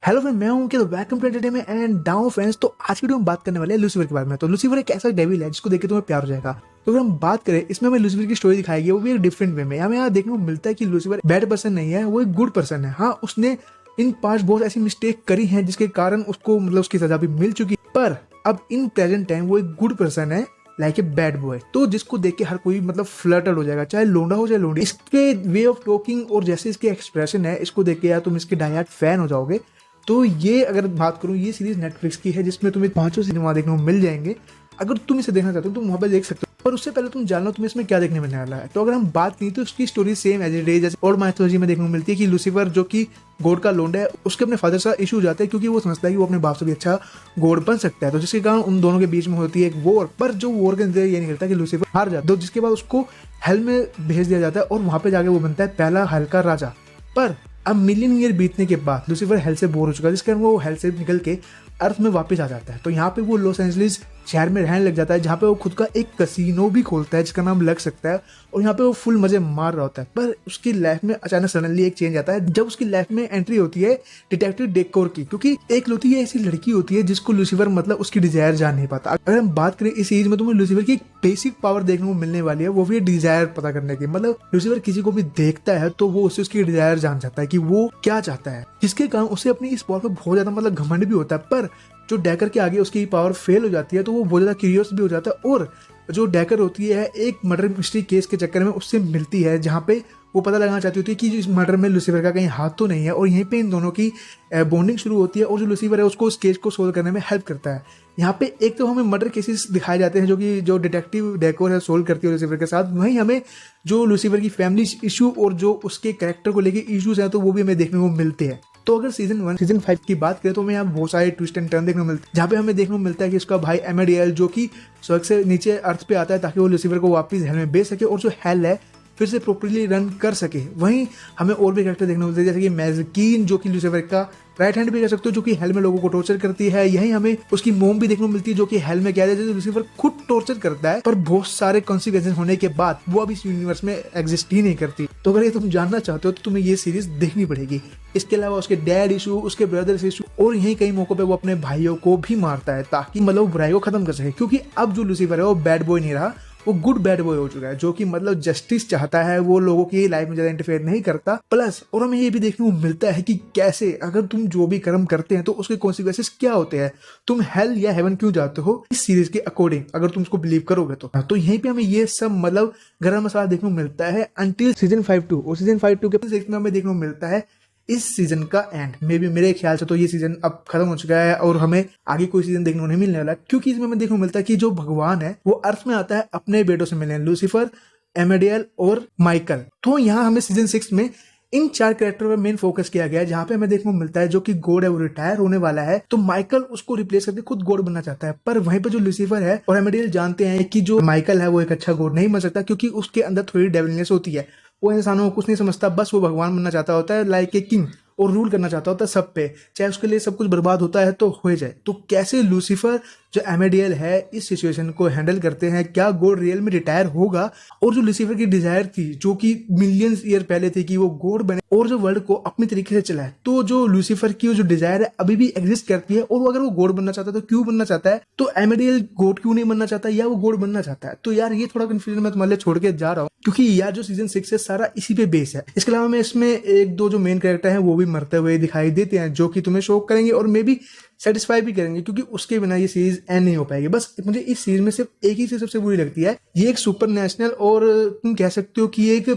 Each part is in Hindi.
हेलो फ्रेंड, मैं हूं कि welcome to entertainment and down friends. तो आज की वीडियो में बात करने वाले हैं लूसीफर के बारे में। तो लूसीफर एक ऐसा डेविल है जिसको देख के तुम्हें प्यार हो जाएगा। तो अगर हम बात करें, इसमें हमें लूसीफर की स्टोरी दिखाई गई है, वो भी एक डिफरेंट वे में। हमें यहाँ देखने को मिलता है कि लूसीफर बैड पर्सन नहीं है, वो एक गुड पर्सन है। हाँ, उसने इन पास्ट बहुत ऐसी मिस्टेक करी है जिसके कारण उसको उसकी सजा भी मिल चुकी, पर अब इन प्रेजेंट टाइम वो एक गुड पर्सन है, लाइक ए बैड बॉय। तो जिसको देख के हर कोई फ्लर्टेड हो जाएगा, चाहे लोंडा हो चाहे लोंडी। इसके वे ऑफ टॉकिंग और जैसे इसके एक्सप्रेशन है, इसको देख के यार तुम इसके डाई हार्ड फैन हो जाओगे। तो ये अगर बात करूँ, ये सीरीज नेटफ्लिक्स की है जिसमें तुम्हें 5 सिनेमा देखने को मिल जाएंगे। अगर तुम इसे देखना चाहते हो तो वहाँ पे देख सकते हो, पर उससे पहले तुम जान लो तुम्हें इसमें क्या देखने मिलने वाला है। तो अगर हम बात करें तो उसकी story same as it is जैसे और माइथोलॉजी में देखने को मिलती है कि लूसीफर जो कि गॉड का लोंडा है, उसके अपने फादर से इशू हो जाता है क्योंकि वो समझता है कि वो अपने बाप से भी अच्छा गॉड बन सकता है। तो जिसके कारण उन दोनों के बीच में होती है एक वॉर, पर जो वॉर के नतीजे ये निकलता है कि लूसीफर हार जाता है। तो जिसके बाद उसको हेल में भेज दिया जाता है और वहां पे जाके वो बनता है पहला हेल का राजा। पर अब मिलियन ईयर बीतने के बाद लूसीफर हेल से बोर हो चुका है, जिसके कारण वो हेल से निकल के अर्थ में वापस आ जाता है। तो यहाँ पे वो लॉस एंजलिस शहर में रहने लग जाता है, जहाँ पे वो खुद का एक कसिनो भी खोलता है जिसका नाम लग सकता है, और यहाँ पे वो फुल मजे मार रहा होता है। पर उसकी लाइफ में अचानक सडनली एक चेंज आता है जब उसकी लाइफ में एंट्री होती है डिटेक्टिव डेकोर की, क्योंकि एक लौती ऐसी लड़की होती है जिसको लूसीफर उसकी डिजायर जान नहीं पाता। अगर हम बात करें इस सीरीज में, तुम्हें लूसीफर की बेसिक पावर देखने को मिलने वाली है, वो भी डिजायर पता करने की। लूसीफर किसी को भी देखता है तो वो उससे उसकी डिजायर जान जाता है कि वो क्या चाहता है, जिसके कारण उसे अपनी इस पावर पर बहुत ज्यादा घमंड भी होता है। पर जो डैकर के आगे उसकी पावर फेल हो जाती है तो वो बहुत ज्यादा क्यूरियस भी हो जाता है, और जो डैकर होती है एक मर्डर मिस्ट्री केस के चक्कर में उससे मिलती है, जहाँ पे वो पता लगाना चाहती होती है कि इस मर्डर में लूसीफर का कहीं हाथ तो नहीं है। और यहीं पे इन दोनों की बॉन्डिंग शुरू होती है, और जो लूसीफर है उसको उस केस को सोल्व करने में हेल्प करता है। यहाँ पे एक तो हमें मर्डर केसेस दिखाए जाते हैं जो डिटेक्टिव डेकोर है सोल्व करती है लूसीफर के साथ, वहीं हमें जो लूसीफर की फैमिली इशू और जो उसके कैरेक्टर को लेके इश्यूज हैं तो वो भी हमें देखने को मिलते हैं। तो अगर सीजन 1 सीजन 5 की बात करें तो हमें यहाँ बहुत सारे ट्विस्ट एंड टर्न देखने को मिलते हैं, जहाँ पे हमें देखने को मिलता है कि उसका भाई एमेडियल जो कि स्वर्ग से नीचे अर्थ पे आता है ताकि वो लूसीफर को वापस हेल में भेज सके और जो हेल है फिर से प्रॉपर्ली रन कर सके। वहीं हमें और भी कैरेक्टर देखने को मिलते हैं, जैसे कि मैज़कीन जो कि लूसीफर का राइट हैंड भी कह सकते हो, जो कि हेल में लोगों को टॉर्चर करती है। यहीं हमें उसकी मोम भी देखने को मिलती है जो कि हेल में क्या है, जैसे लूसीफर खुद टॉर्चर करता है, पर बहुत सारे कॉन्सिक्वेंसेस होने के बाद वो अब इस यूनिवर्स में एग्जिस्ट ही नहीं करती। तो अगर ये तुम जानना चाहते हो तो तुम्हें ये सीरीज देखनी पड़ेगी। इसके अलावा उसके डैड इशू, उसके ब्रदर्स इशू, और यहीं कई मौकों पे वो अपने भाइयों को भी मारता है ताकि बुराई को खत्म कर सके, क्योंकि अब जो लूसीफर है वो बैड बॉय नहीं रहा, वो गुड बैड बॉय हो चुका है, जो कि जस्टिस चाहता है, वो लोगों की लाइफ में ज्यादा इंटरफेयर नहीं करता। प्लस और हमें ये भी देखने को मिलता है कि कैसे अगर तुम जो भी कर्म करते हैं तो उसके कॉन्सिक्वेंसेस क्या होते हैं, तुम हेल या हेवन क्यों जाते हो इस सीरीज के अकॉर्डिंग, अगर तुम उसको बिलीव करोगे तो यहीं पे हमें ये सब गरम मसाला देखने को मिलता है अंटिल सीजन 5-2, और सीजन 5-2 के में हमें देखने को मिलता है इस सीजन का एंड। मेरे ख्याल से तो ये सीजन अब खत्म हो चुका है और हमें आगे कोई सीजन देखने को नहीं मिलने वाला, क्योंकि इसमें हमें देखने को मिलता है कि जो भगवान है वो अर्थ में आता है अपने बेटों से मिलने, लूसीफर, एमेडियल और माइकल। तो यहाँ हमें सीजन 6 में इन 4 कैरेक्टर पर मेन फोकस किया गया है, जहाँ पे हमें देखने को मिलता है जो कि गॉड है वो रिटायर होने वाला है, तो माइकल उसको रिप्लेस करके खुद गॉड बनना चाहता है। पर वहीं पे जो लूसीफर है और एमेडियल जानते हैं कि जो माइकल है वो एक अच्छा गॉड नहीं बन सकता, क्योंकि उसके अंदर थोड़ी डेविलनेस होती है, वो इंसानों को कुछ नहीं समझता, बस वो भगवान बनना चाहता होता है, लाइक ए किंग, और रूल करना चाहता होता है सब पे, चाहे उसके लिए सब कुछ बर्बाद होता है तो हो जाए। तो कैसे लूसीफर जो एमेडियल है इस सिचुएशन को हैंडल करते हैं, क्या गॉड रियल में रिटायर होगा, और जो लूसीफर की डिजायर थी जो कि मिलियंस ईयर पहले थी कि वो गॉड बने और जो वर्ल्ड को अपनी तरीके से चलाए, तो जो लूसीफर की जो डिजायर है अभी भी एग्जिस्ट करती है, और वो अगर वो गॉड बनना चाहता है तो क्यों बनना चाहता है, तो एमेडियल गॉड क्यों नहीं बनना चाहता या वो गॉड बनना चाहता है। तो यार ये थोड़ा कंफ्यूजन मैं तुम्हारे लिए छोड़ के जा रहा हूँ, क्योंकि यार जो सीजन 6 है सारा इसी पे बेस है। इसके अलावा मैं इसमें एक दो जो मेन कैरेक्टर हैं वो भी मरते हुए दिखाई देते हैं, जो कि तुम्हें शॉक करेंगे और मे भी सेटिस्फाई भी करेंगे, क्योंकि उसके बिना ये सीरीज एंड नहीं हो पाएगी। बस मुझे इस सीरीज में सिर्फ एक ही चीज सबसे बुरी लगती है, ये एक सुपर नेशनल और तुम कह सकते हो कि एक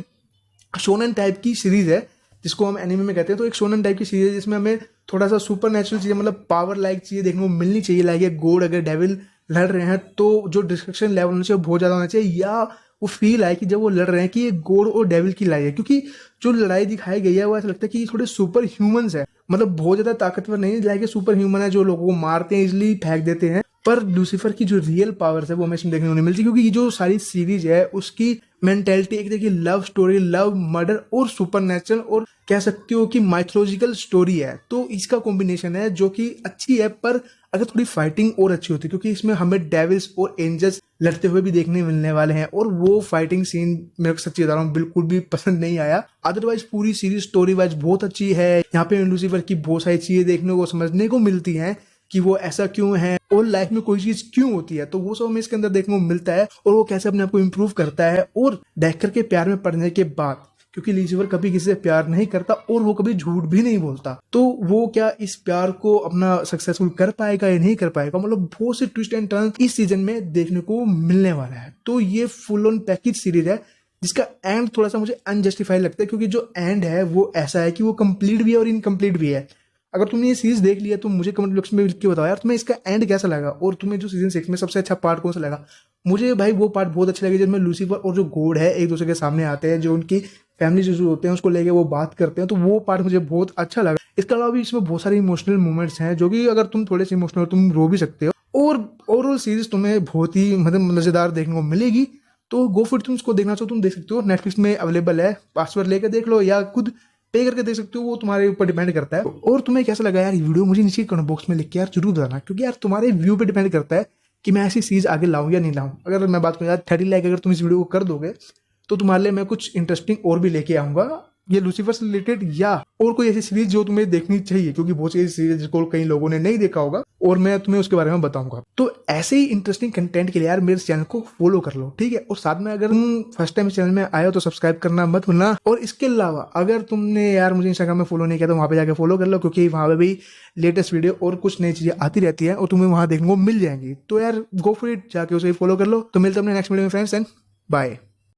शोनन टाइप की सीरीज है, जिसको हम एनिमे में कहते हैं। तो एक शोनन टाइप की सीरीज है जिसमें हमें थोड़ा सा सुपर नेचुरल चीजें पावर लाइक चीजें देखने को मिलनी चाहिए, लाइक एक गॉड अगर डेविल लड़ रहे हैं तो जो डिस्ट्रक्शन लेवल होना चाहिए बहुत ज्यादा होना चाहिए, या वो फील आए कि जब वो लड़ रहे हैं कि ये गॉड और डेविल की लड़ाई है, क्योंकि जो लड़ाई दिखाई गई है वो ऐसा लगता है कि थोड़े सुपर ह्यूमंस है, बहुत ज्यादा ताकतवर नहीं, लाइक सुपर ह्यूमन है जो लोगों को मारते हैं, इजिली फेंक देते हैं। पर लूसीफर की जो रियल पावर्स है वो हमें इसमें देखने को नहीं मिलती, क्योंकि ये जो सारी सीरीज है उसकी मेंटेलिटी एक देखिए लव स्टोरी, लव मर्डर और सुपर नेचुरल और कह सकते हो कि माइथोलॉजिकल स्टोरी है। तो इसका कॉम्बिनेशन है जो कि अच्छी है, पर अगर थोड़ी फाइटिंग और अच्छी होती, क्योंकि इसमें हमें डेविल्स और एंजल्स लड़ते हुए भी देखने मिलने वाले हैं, और वो फाइटिंग सीन मेरे को सच्ची बता रहा हूँ बिल्कुल भी पसंद नहीं आया। अदरवाइज पूरी सीरीज स्टोरी वाइज बहुत अच्छी है। यहाँ पे लूसीफर की बहुत सारी चीजें देखने को समझने को मिलती हैं कि वो ऐसा क्यों है और लाइफ में कोई चीज क्यों होती है, तो वो सब हमें इसके अंदर देखने को मिलता है, और वो कैसे अपने आप को इम्प्रूव करता है। और डेकर के प्यार में पड़ने के बाद, क्योंकि लूसीफर कभी किसी से प्यार नहीं करता और वो कभी झूठ भी नहीं बोलता, तो वो क्या इस प्यार को अपना सक्सेसफुल कर पाएगा या नहीं कर पाएगा, मतलब बहुत से ट्विस्ट एंड टर्न इस सीजन में देखने को मिलने वाला है। तो ये फुल ऑन पैकेज सीरीज है जिसका एंड थोड़ा सा मुझे अनजस्टिफाइड लगता है, क्योंकि जो एंड है वो ऐसा है कि वो कंप्लीट भी है और इनकम्प्लीट भी है। अगर तुमने ये सीरीज देख लिया तो मुझे कमेंट बॉक्स में लिख के बताओ यार तुम्हें इसका एंड कैसा लगा, और तुम्हें जो सीजन 6 में सबसे अच्छा पार्ट कौन सा लगा। मुझे भाई वो पार्ट बहुत अच्छा लगा जिसमें लूसीफर और जो गॉड है एक दूसरे के सामने आते हैं, जो उनकी फैमिली इशूज होते हैं उसको लेके वो बात करते हैं, तो वो पार्ट मुझे बहुत अच्छा लगा। इसके अलावा भी इसमें बहुत सारे इमोशनल मोमेंट्स हैं जो कि अगर तुम थोड़े से इमोशनल तुम रो भी सकते हो, और ओवरऑल सीरीज तुम्हें बहुत ही मतलब मजेदार देखने को मिलेगी। तो गो फॉर, तुम इसको देखना चाहो तुम देख सकते हो, नेटफ्लिक्स में अवेलेबल है, पासवर्ड लेकर देख लो या खुद पे करके देख सकते हो, वो तुम्हारे ऊपर डिपेंड करता है। और तुम्हें कैसा लगा यार ये वीडियो मुझे नीचे कमेंट बॉक्स में लिख के यार जरूर बताना, क्योंकि यार तुम्हारे व्यू पे डिपेंड करता है कि मैं ऐसी चीज आगे लाऊं या नहीं लाऊं। अगर मैं बात करूं यार 30 लाइक अगर तुम इस वीडियो को कर दोगे तो तुम्हारे लिए मैं कुछ इंटरेस्टिंग और भी लेके आऊंगा, ये लूसीफर से रिलेटेड या और कोई ऐसी सीरीज जो तुम्हें देखनी चाहिए, क्योंकि बहुत सी सीरीज जिसको कई लोगों ने नहीं देखा होगा और मैं तुम्हें उसके बारे में बताऊंगा। तो ऐसे ही इंटरेस्टिंग कंटेंट के लिए यार मेरे चैनल को फॉलो कर लो, ठीक है। और साथ में अगर तुम फर्स्ट टाइम चैनल में आए हो तो सब्सक्राइब करना मत भूलना। और इसके अलावा अगर तुमने यार मुझे इंस्टाग्राम में फॉलो नहीं किया तो वहां पे जाके फॉलो कर लो, क्योंकि वहां पे भी लेटेस्ट वीडियो और कुछ नई चीजें आती रहती है और तुम्हें वहां देखने को मिल जाएंगी। तो यार गो फॉर इट, जाके उसे फॉलो कर लो। तो मिलते हैं अपने नेक्स्ट वीडियो में फ्रेंड्स, एंड बाय।